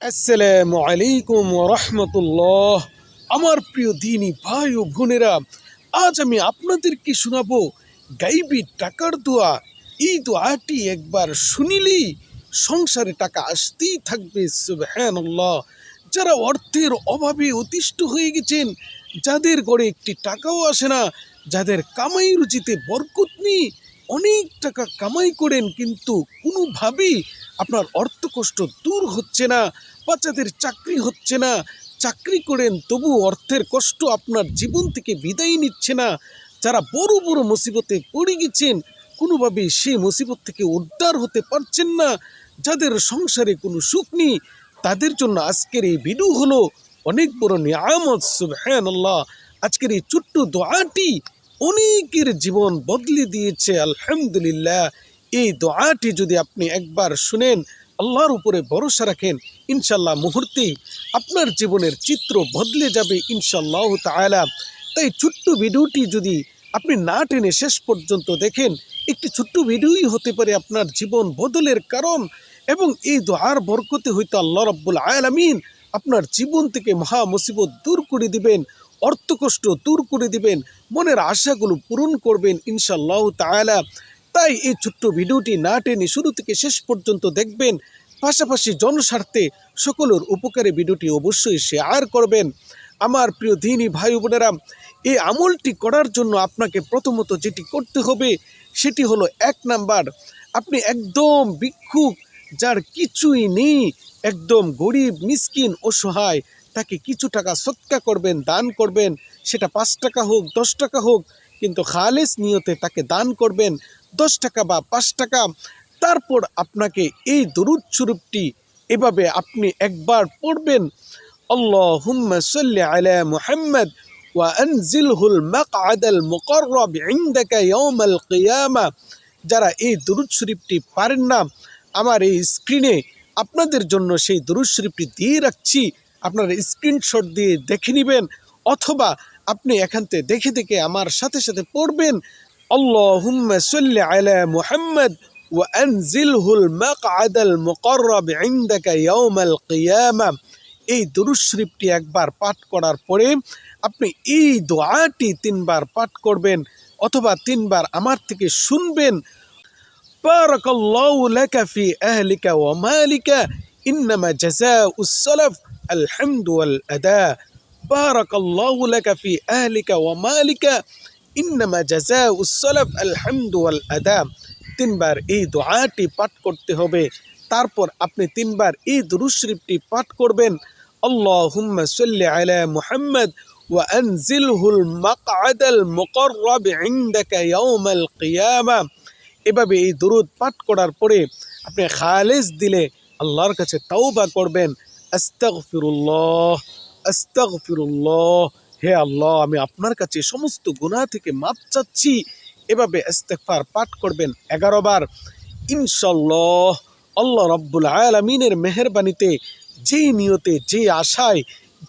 আসসালামু আলাইকুম ওয়া রাহমাতুল্লাহ। আমার প্রিয় দিনী ভাই ও বোনেরা, আজ আমি আপনাদেরকে শোনাবো গাইবী টাকার দোয়া। এই দোয়াটি একবার শুনিলেই সংসারে টাকা আসতেই থাকবে। সুবহানাল্লাহ। যারা অর্থের অভাবে অতিষ্ঠ হয়ে গেছেন, যাদের ঘরে একটি টাকাও আসে না, যাদের কামাই রুচিতে বরকত নেই, অনেক টাকা কামাই করেন কিন্তু কোনোভাবেই আপনার অর্থ কষ্ট দূর হচ্ছে না, বাচ্চাদের চাকরি হচ্ছে না, চাকরি করেন তবু অর্থের কষ্ট আপনার জীবন থেকে বিদায় নিচ্ছে না, যারা বড় বড় মুসিবতে পড়ে গেছেন, কোনোভাবেই সেই মুসিবত থেকে উদ্ধার হতে পারছেন না, যাদের সংসারে কোনো সুখ নেই, তাদের জন্য আজকের এই ভিডিও হলো অনেক বড় নিয়ামত। সুবহানাল্লাহ। আজকের এই ছোট্ট দোয়াটি অনেকের জীবন বদলে দিয়েছে। আলহামদুলিল্লাহ। এই দোয়াটি যদি আপনি একবার শুনেন, আল্লাহর উপরে ভরসা রাখেন, ইনশাল্লাহ মুহূর্তেই আপনার জীবনের চিত্র বদলে যাবে ইনশাল্লাহ তাআলা। তাই ছোট্ট ভিডিওটি যদি আপনি না টেনে শেষ পর্যন্ত দেখেন, একটি ছোট্ট ভিডিওই হতে পারে আপনার জীবন বদলের কারণ, এবং এই দোয়ার বরকতে হয়তো আল্লাহ রাব্বুল আলামিন আপনার জীবন থেকে মহা মুসিবত দূর করে দিবেন, অর্থ কষ্ট দূর করে দিবেন, মনের আশাগুলো পূরণ করবেন ইনশাআল্লাহ তাআলা। তাই এই ছোট্ট ভিডিওটি না টেনে শুরু থেকে শেষ পর্যন্ত দেখবেন, পাশাপাশি জনস্বার্থে সকলের উপকারে ভিডিওটি অবশ্যই শেয়ার করবেন। আমার প্রিয় দিনী ভাই বোনেরা, এই আমলটি করার জন্য আপনাকে প্রথমত যেটি করতে হবে সেটি হলো, 1 নাম্বার, আপনি একদম ভিক্ষুক, যার কিছুই নেই, একদম গরিব মিসকিন অসহায়, তাকে কিছু টাকা সদকা করবেন, দান করবেন। সেটা 5 টাকা হোক, 10 টাকা হোক, কিন্তু খালেস নিয়তে তাকে দান করবেন, 10 টাকা বা 5 টাকা। তারপর আপনাকে এই দরুদ শরীফটি এভাবে আপনি একবার পড়বেন, আল্লাহুম্মা সাল্লি আলা মুহাম্মদ ওয়া আনজিলহুল মাকআদাল মুকাররাব ইনদাকা ইয়াউমাল কিয়ামা। যারা এই দরুদ শরীফটি পারেন না, আমার এই স্ক্রিনে আপনাদের জন্য সেই দরুদ শরীফটি দিয়ে রাখছি, আপনারা স্ক্রিনশট দিয়ে দেখে নেবেন, অথবা আপনি এখান থেকে দেখে দেখে আমার সাথে সাথে পড়বেন, আল্লাহুম্মা সাল্লি আলা মুহাম্মদ ওয়া আনজিলহুল মাকআদাল মুকাররাব ইনদাকা ইয়াউমাল কিয়ামা। এই দরুদ শরীফটি একবার পাঠ করার পরে আপনি এই দোয়াটি 3 বার পাঠ করবেন, অথবা 3 বার আমার থেকে শুনবেন। বারাকাল্লাহু লাকা ফি আহলিকা ওয়া মালিকা ইন্নামা জাযাউস সালাফ আল হামদু ওয়াল আদা। বারাকাল্লাহু লাকা ফি আহলিকা ওয়া মালিকা ইন্নামা জাযাউস সালাফ আল হামদু ওয়াল আদা। 3 বার এই দোয়াটি পাঠ করতে হবে। তারপর আপনি 3 বার এই দরুদ শরীফটি পাঠ করবেন, আল্লাহুম্মা সাল্লি আলা মুহাম্মদ ওয়া আনজিলহুল মাকআদাল মুকাররাব ইনদাকা ইয়াউমাল কিয়ামা। এভাবে এই দরুদ পাঠ করার পরে আপনি খালেস দিলে আল্লাহর কাছে তাওবা করবেন, আস্তাগফিরুল্লাহ আস্তাগফিরুল্লাহ, হে আল্লাহ আমি আপনার কাছে সমস্ত গুনাহ থেকে মাপ চাচ্ছি। এভাবে ইস্তেগফার পাঠ করবেন 11 বার। ইনশাআল্লাহ আল্লাহ রাব্বুল আলামিনের মেহেরবানিতে, যেই নিয়তে, যে আশায়,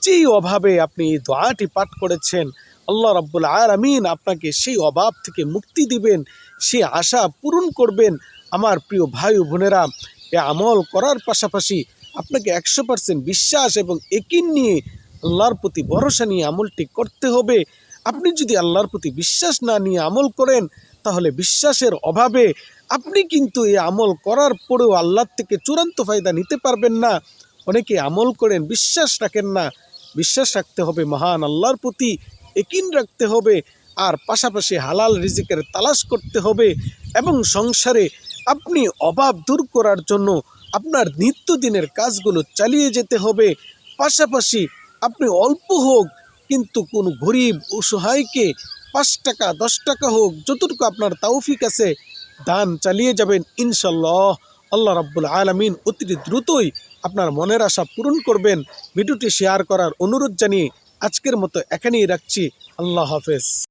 যেই অভাবে আপনি এই দোয়াটি পাঠ করেছেন, আল্লাহ রাব্বুল আলামিন আপনাকে সেই অভাব থেকে মুক্তি দিবেন, সেই আশা পূরণ করবেন। আমার প্রিয় ভাই ও বোনেরা, এ আমল করার পাশাপাশি আপনাকে 100% বিশ্বাস এবং ইয়াকিন নিয়ে, আল্লাহর প্রতি ভরসা নিয়ে আমলটি করতে হবে। আপনি যদি আল্লাহর প্রতি বিশ্বাস না নিয়ে আমল করেন, তাহলে বিশ্বাসের অভাবে আপনি কিন্তু এই আমল করার পরেও আল্লাহর থেকে চূড়ান্ত ফায়দা নিতে পারবেন না। অনেকে আমল করেন, বিশ্বাস রাখেন না। বিশ্বাস রাখতে হবে মহান আল্লাহর প্রতি, ইয়াকিন রাখতে হবে, আর পাশাপাশি হালাল রিজিকের তালাশ করতে হবে, এবং সংসারে আপনি অভাব দূর করার জন্য আপনার নিত্যদিনের কাজগুলো চালিয়ে যেতে হবে। পাশাপাশি আপনি অল্প হোক, কিন্তু কোনো গরিব অসহায়কে 5 টাকা 10 টাকা হোক, যতটুকু আপনার তৌফিক আছে, দান চালিয়ে যাবেন ইনশাআল্লাহ। আল্লাহ রাব্বুল আলামিন অতি দ্রুতই আপনার মনের আশা পূরণ করবেন। ভিডিওটি শেয়ার করার অনুরোধ জানিয়ে আজকের মতো এখানেই রাখছি। আল্লাহ হাফেজ।